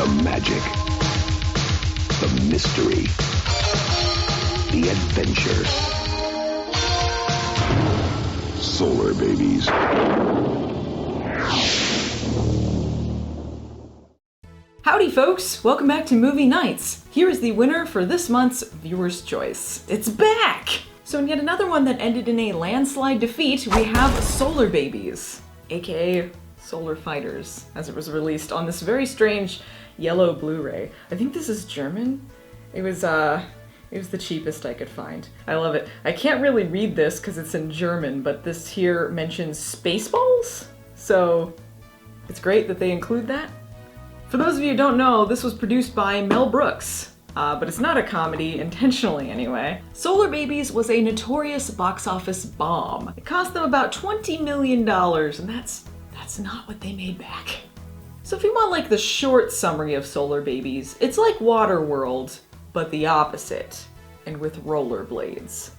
The magic, the mystery, the adventure. Solarbabies. Howdy folks, welcome back to Movie Nights. Here is the winner for this month's Viewer's Choice. It's back! So in yet another one that ended in a landslide defeat, we have Solarbabies, aka Solar Fighters, as it was released on this very strange yellow Blu-ray. I think this is German. It was the cheapest I could find. I love it. I can't really read this because it's in German, but this here mentions Spaceballs, so it's great that they include that. For those of you who don't know, this was produced by Mel Brooks, but it's not a comedy, intentionally anyway. Solarbabies was a notorious box office bomb. It cost them about $20 million, and that's not what they made back. So if you want like the short summary of Solarbabies, it's like Waterworld, but the opposite, and with rollerblades.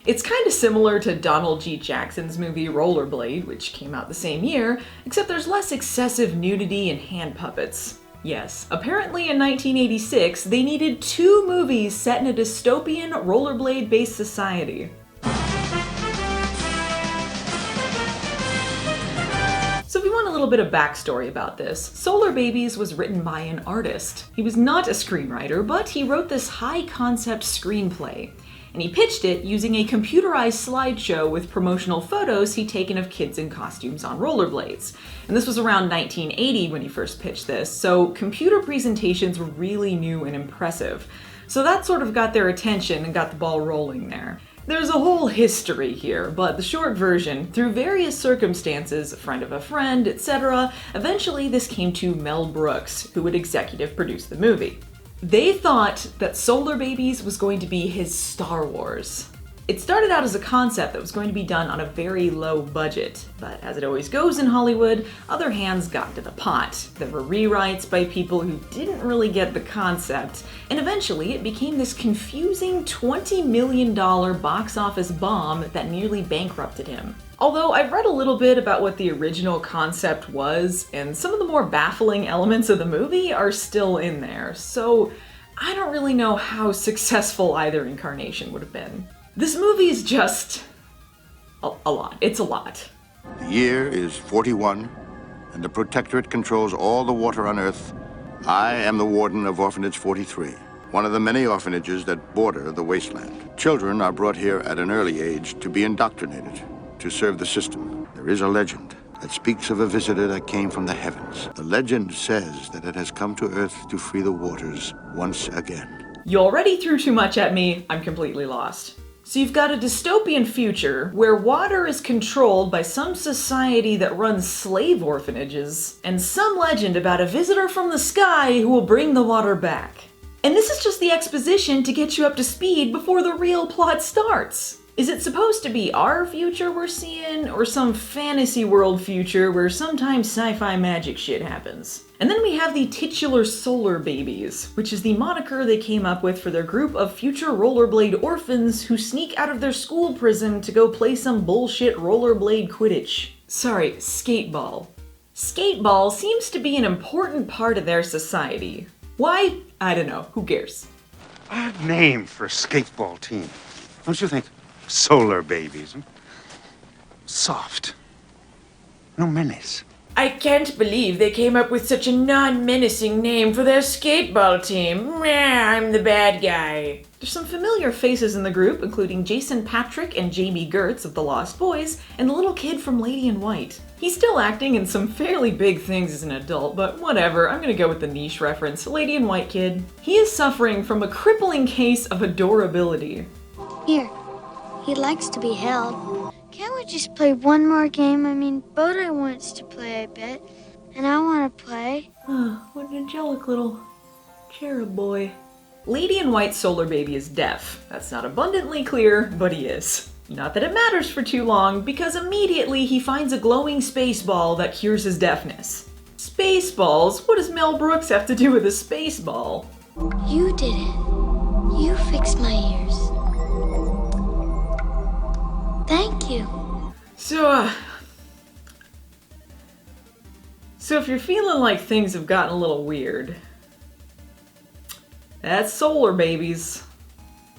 It's kind of similar to Donald G. Jackson's movie Rollerblade, which came out the same year, except there's less excessive nudity and hand puppets. Yes, apparently in 1986, they needed 2 movies set in a dystopian rollerblade-based society. So if you want a little bit of backstory about this, Solarbabies was written by an artist. He was not a screenwriter, but he wrote this high-concept screenplay. And he pitched it using a computerized slideshow with promotional photos he'd taken of kids in costumes on rollerblades. And this was around 1980 when he first pitched this, so computer presentations were really new and impressive. So that sort of got their attention and got the ball rolling there. There's a whole history here, but the short version, through various circumstances, a friend of a friend, etc., eventually this came to Mel Brooks, who would executive produce the movie. They thought that Solarbabies was going to be his Star Wars. It started out as a concept that was going to be done on a very low budget, but as it always goes in Hollywood, other hands got into the pot. There were rewrites by people who didn't really get the concept, and eventually it became this confusing $20 million box office bomb that nearly bankrupted him. Although I've read a little bit about what the original concept was, and some of the more baffling elements of the movie are still in there, so I don't really know how successful either incarnation would have been. This movie is just a lot. It's a lot. The year is 41, and the Protectorate controls all the water on Earth. I am the warden of Orphanage 43, one of the many orphanages that border the wasteland. Children are brought here at an early age to be indoctrinated, to serve the system. There is a legend that speaks of a visitor that came from the heavens. The legend says that it has come to Earth to free the waters once again. You already threw too much at me. I'm completely lost. So you've got a dystopian future where water is controlled by some society that runs slave orphanages, and some legend about a visitor from the sky who will bring the water back. And this is just the exposition to get you up to speed before the real plot starts. Is it supposed to be our future we're seeing, or some fantasy world future where sometimes sci-fi magic shit happens? And then we have the titular Solarbabies, which is the moniker they came up with for their group of future rollerblade orphans who sneak out of their school prison to go play some bullshit rollerblade Quidditch. Sorry, skateball. Skateball seems to be an important part of their society. Why? I don't know. Who cares? Odd name for a skateball team, don't you think? Solarbabies. Soft. No menace. I can't believe they came up with such a non-menacing name for their skateball team. I'm the bad guy. There's some familiar faces in the group, including Jason Patrick and Jamie Gertz of The Lost Boys, and the little kid from Lady in White. He's still acting in some fairly big things as an adult, but whatever, I'm gonna go with the niche reference, Lady in White kid. He is suffering from a crippling case of adorability. Here, he likes to be held. Can't we just play one more game? I mean, Boda wants to play, I bet. And I want to play. What an angelic little cherub boy. Lady in White Solarbaby is deaf. That's not abundantly clear, but he is. Not that it matters for too long, because immediately he finds a glowing space ball that cures his deafness. Spaceballs? What does Mel Brooks have to do with a space ball? You did it. You fixed my ears. Thank you. So if you're feeling like things have gotten a little weird, That's Solarbabies.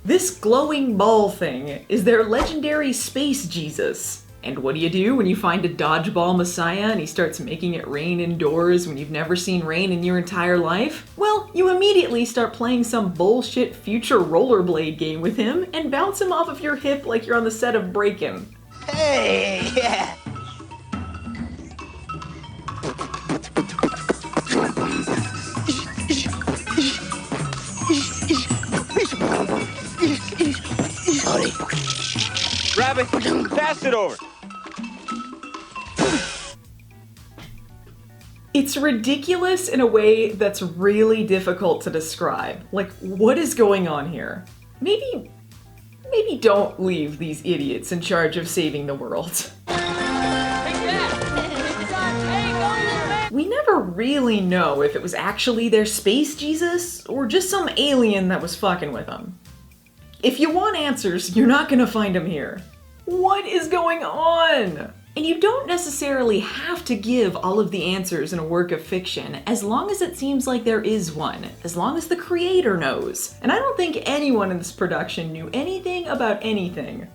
This glowing ball thing is their legendary space Jesus. And what do when you find a dodgeball messiah and he starts making it rain indoors when you've never seen rain in your entire life? Well, you immediately start playing some bullshit future rollerblade game with him and bounce him off of your hip like you're on the set of Breakin'. Hey, yeah. Sorry. Rabbit, pass it over. It's ridiculous in a way that's really difficult to describe. Like, what is going on here? Maybe don't leave these idiots in charge of saving the world. We never really know if it was actually their space Jesus or just some alien that was fucking with them. If you want answers, you're not gonna find them here. What is going on? And you don't necessarily have to give all of the answers in a work of fiction, as long as it seems like there is one, as long as the creator knows. And I don't think anyone in this production knew anything about anything.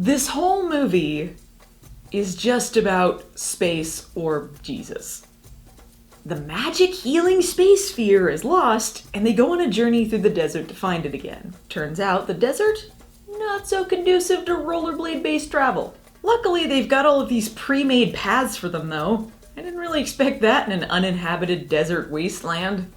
This whole movie is just about space or Jesus. The magic healing space sphere is lost, and they go on a journey through the desert to find it again. Turns out the desert, not so conducive to rollerblade-based travel. Luckily, they've got all of these pre-made paths for them, though. I didn't really expect that in an uninhabited desert wasteland.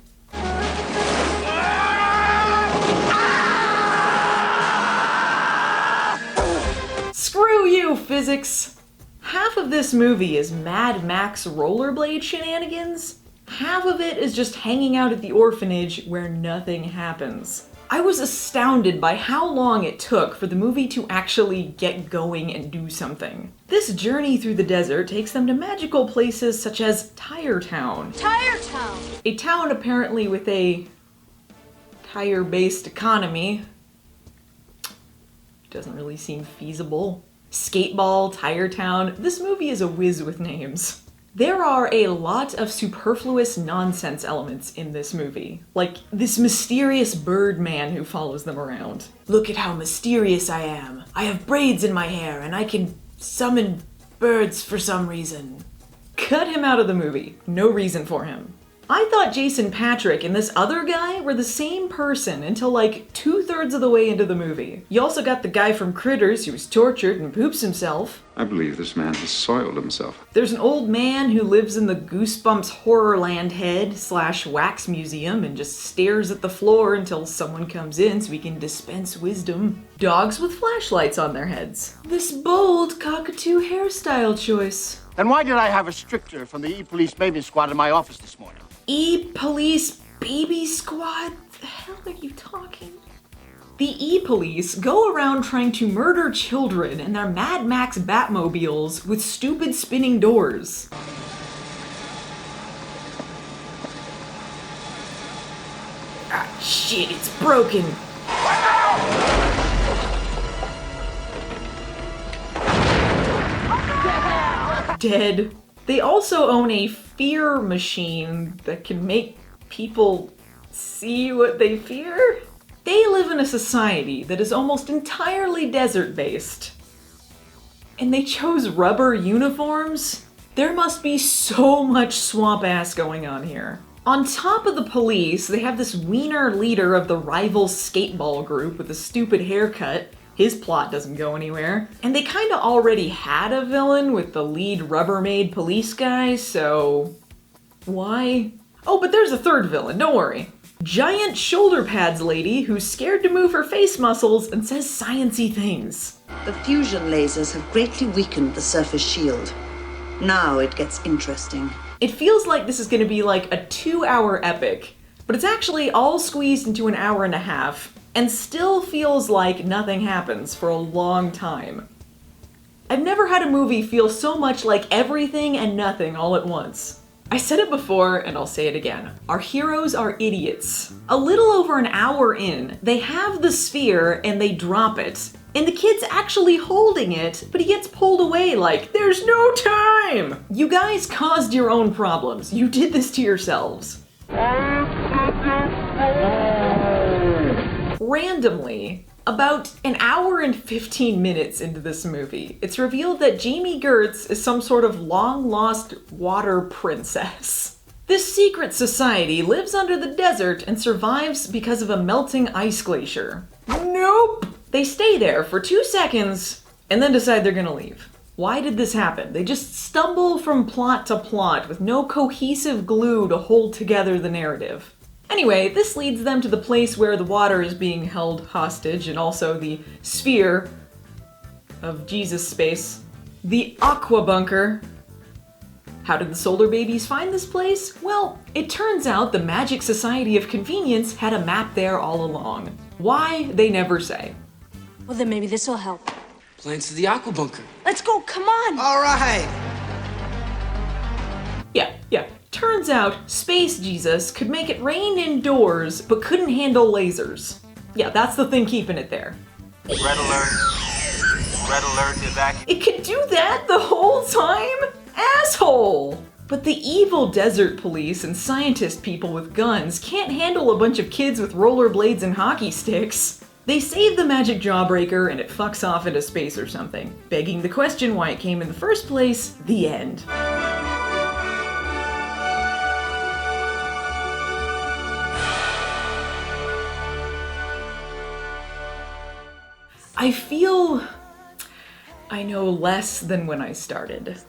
Screw you, physics! Half of this movie is Mad Max rollerblade shenanigans. Half of it is just hanging out at the orphanage where nothing happens. I was astounded by how long it took for the movie to actually get going and do something. This journey through the desert takes them to magical places such as Tire Town. Tire Town! A town apparently with a tire-based economy. Doesn't really seem feasible. Skateball, Tire Town, this movie is a whiz with names. There are a lot of superfluous nonsense elements in this movie, like this mysterious bird man who follows them around. Look at how mysterious I am. I have braids in my hair and I can summon birds for some reason. Cut him out of the movie. No reason for him. I thought Jason Patric and this other guy were the same person until like 2/3 of the way into the movie. You also got the guy from Critters who was tortured and poops himself. I believe this man has soiled himself. There's an old man who lives in the Goosebumps Horrorland head / wax museum and just stares at the floor until someone comes in so he can dispense wisdom. Dogs with flashlights on their heads. This bold cockatoo hairstyle choice. Then why did I have a stricter from the E-Police Baby Squad in my office this morning? E-Police Baby Squad? The hell are you talking? The E-Police go around trying to murder children in their Mad Max Batmobiles with stupid spinning doors. Ah, shit, it's broken. Dead. They also own a fear machine that can make people see what they fear. They live in a society that is almost entirely desert-based. And they chose rubber uniforms? There must be so much swamp ass going on here. On top of the police, they have this wiener leader of the rival skateball group with a stupid haircut. His plot doesn't go anywhere. And they kinda already had a villain with the lead Rubbermaid police guy, so why? Oh, but there's a third villain, don't worry. Giant shoulder pads lady who's scared to move her face muscles and says science-y things. The fusion lasers have greatly weakened the surface shield. Now it gets interesting. It feels like this is gonna be like a 2-hour epic, but it's actually all squeezed into an hour and a half, and still feels like nothing happens for a long time. I've never had a movie feel so much like everything and nothing all at once. I said it before, and I'll say it again. Our heroes are idiots. A little over an hour in, they have the sphere and they drop it. And the kid's actually holding it, but he gets pulled away like, there's no time! You guys caused your own problems. You did this to yourselves. Randomly, about an hour and 15 minutes into this movie, it's revealed that Jamie Gertz is some sort of long-lost water princess. This secret society lives under the desert and survives because of a melting ice glacier. Nope! They stay there for 2 seconds and then decide they're gonna leave. Why did this happen? They just stumble from plot to plot with no cohesive glue to hold together the narrative. Anyway, this leads them to the place where the water is being held hostage and also the sphere of Jesus space, the Aqua Bunker. How did the Solarbabies find this place? Well, it turns out the Magic Society of Convenience had a map there all along. Why, they never say. Well, then maybe this will help. Plans to the Aqua Bunker. Let's go, come on! All right! Yeah. Turns out, Space Jesus could make it rain indoors, but couldn't handle lasers. Yeah, that's the thing keeping it there. Red alert. Red alert, evac. It could do that the whole time? Asshole! But the evil desert police and scientist people with guns can't handle a bunch of kids with rollerblades and hockey sticks. They save the magic jawbreaker and it fucks off into space or something, begging the question why it came in the first place. The end. I feel I know less than when I started.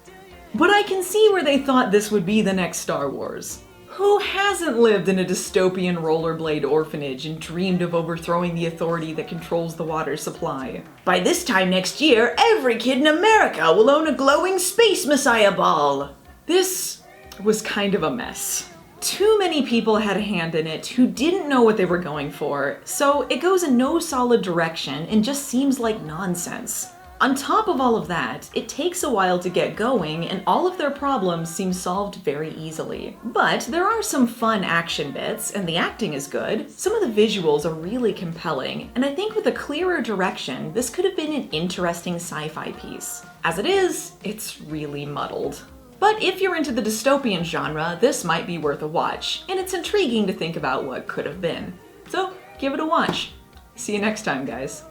But I can see where they thought this would be the next Star Wars. Who hasn't lived in a dystopian rollerblade orphanage and dreamed of overthrowing the authority that controls the water supply? By this time next year, every kid in America will own a glowing space messiah ball. This was kind of a mess. Too many people had a hand in it who didn't know what they were going for, so it goes in no solid direction and just seems like nonsense. On top of all of that, it takes a while to get going and all of their problems seem solved very easily. But there are some fun action bits and the acting is good. Some of the visuals are really compelling, and I think with a clearer direction, this could have been an interesting sci-fi piece. As it is, it's really muddled. But if you're into the dystopian genre, this might be worth a watch, and it's intriguing to think about what could have been. So give it a watch. See you next time, guys.